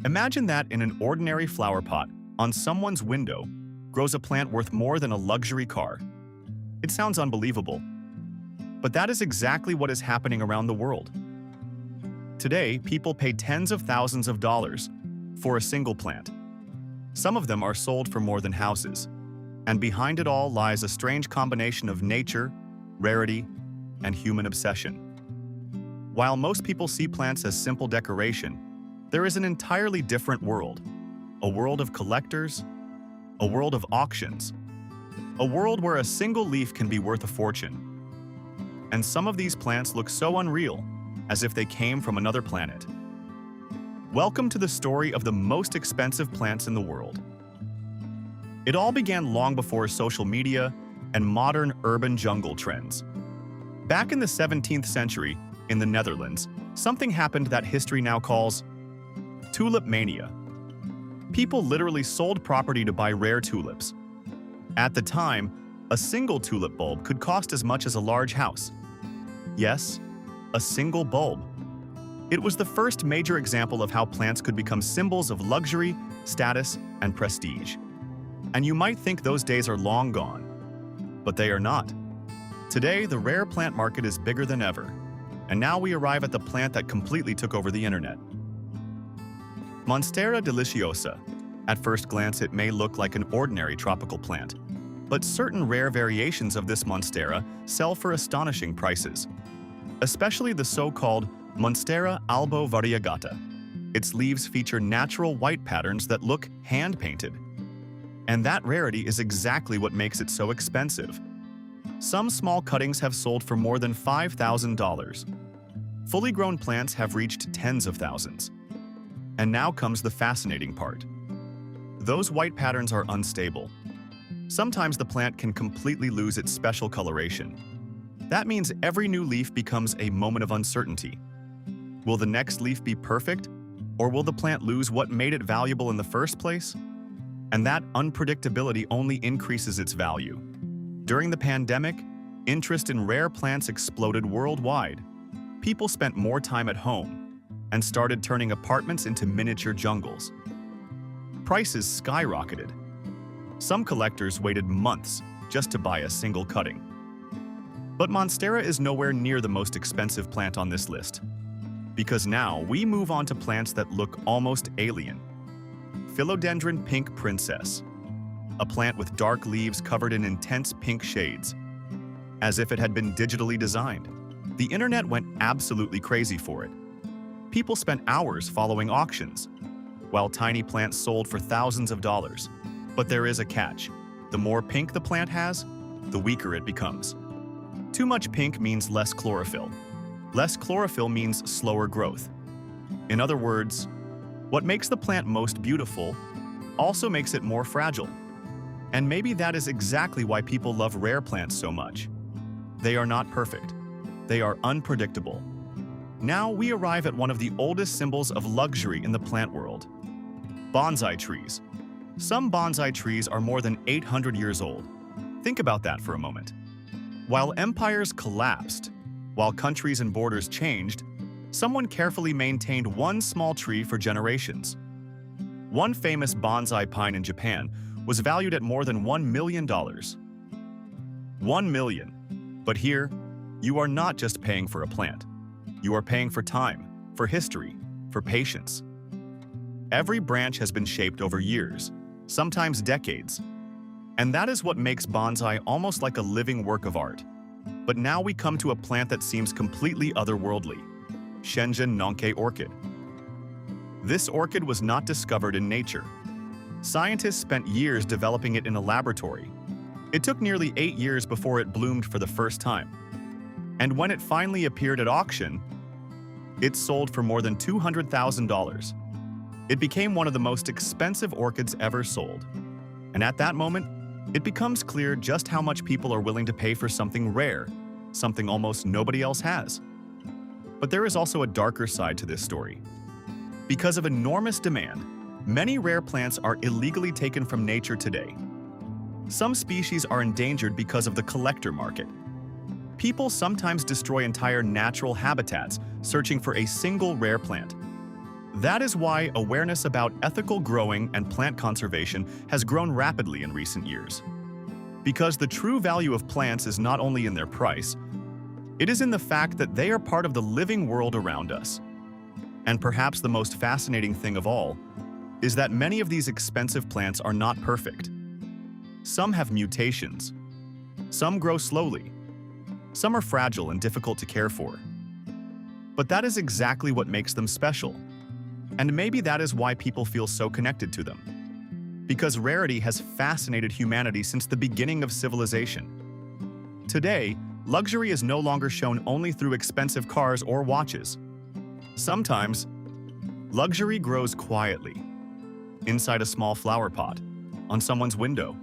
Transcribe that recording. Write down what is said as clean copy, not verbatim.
Imagine that in an ordinary flower pot, on someone's window, grows a plant worth more than a luxury car. It sounds unbelievable, but that is exactly what is happening around the world. Today, people pay tens of thousands of dollars for a single plant. Some of them are sold for more than houses, and behind it all lies a strange combination of nature, rarity, and human obsession. While most people see plants as simple decoration, there is an entirely different world. A world of collectors, a world of auctions, a world where a single leaf can be worth a fortune. And some of these plants look so unreal, as if they came from another planet. Welcome to the story of the most expensive plants in the world. It all began long before social media and modern urban jungle trends. Back in the 17th century, in the Netherlands, something happened that history now calls tulip mania. People literally sold property to buy rare tulips. At the time, a single tulip bulb could cost as much as a large house. Yes, a single bulb. It was the first major example of how plants could become symbols of luxury, status, and prestige. And you might think those days are long gone, but they are not. Today, the rare plant market is bigger than ever, and now we arrive at the plant that completely took over the internet. Monstera deliciosa. At first glance, it may look like an ordinary tropical plant, but certain rare variations of this Monstera sell for astonishing prices, especially the so-called Monstera albo variegata. Its leaves feature natural white patterns that look hand-painted. And that rarity is exactly what makes it so expensive. Some small cuttings have sold for more than $5,000. Fully grown plants have reached tens of thousands. And now comes the fascinating part. Those white patterns are unstable. Sometimes the plant can completely lose its special coloration. That means every new leaf becomes a moment of uncertainty. Will the next leaf be perfect, or will the plant lose what made it valuable in the first place? And that unpredictability only increases its value. During the pandemic, interest in rare plants exploded worldwide. People spent more time at home and started turning apartments into miniature jungles. Prices skyrocketed. Some collectors waited months just to buy a single cutting. But Monstera is nowhere near the most expensive plant on this list, because now we move on to plants that look almost alien. Philodendron pink princess, a plant with dark leaves covered in intense pink shades, as if it had been digitally designed. The internet went absolutely crazy for it. People spent hours following auctions, while tiny plants sold for thousands of dollars. But there is a catch. The more pink the plant has, the weaker it becomes. Too much pink means less chlorophyll. Less chlorophyll means slower growth. In other words, what makes the plant most beautiful also makes it more fragile. And maybe that is exactly why people love rare plants so much. They are not perfect. They are unpredictable. Now we arrive at one of the oldest symbols of luxury in the plant world. Bonsai trees. Some bonsai trees are more than 800 years old. Think about that for a moment. While empires collapsed, while countries and borders changed, someone carefully maintained one small tree for generations. One famous bonsai pine in Japan was valued at more than $1 million. $1 million. But here, you are not just paying for a plant. You are paying for time, for history, for patience. Every branch has been shaped over years, sometimes decades. And that is what makes bonsai almost like a living work of art. But now we come to a plant that seems completely otherworldly. Shenzhen Nongke orchid. This orchid was not discovered in nature. Scientists spent years developing it in a laboratory. It took nearly 8 years before it bloomed for the first time. And when it finally appeared at auction, it sold for more than $200,000. It became one of the most expensive orchids ever sold. And at that moment, it becomes clear just how much people are willing to pay for something rare, something almost nobody else has. But there is also a darker side to this story. Because of enormous demand, many rare plants are illegally taken from nature today. Some species are endangered because of the collector market. People sometimes destroy entire natural habitats searching for a single rare plant. That is why awareness about ethical growing and plant conservation has grown rapidly in recent years. Because the true value of plants is not only in their price, it is in the fact that they are part of the living world around us. And perhaps the most fascinating thing of all is that many of these expensive plants are not perfect. Some have mutations. Some grow slowly. Some are fragile and difficult to care for. But that is exactly what makes them special. And maybe that is why people feel so connected to them. Because rarity has fascinated humanity since the beginning of civilization. Today, luxury is no longer shown only through expensive cars or watches. Sometimes, luxury grows quietly, inside a small flower pot, on someone's window,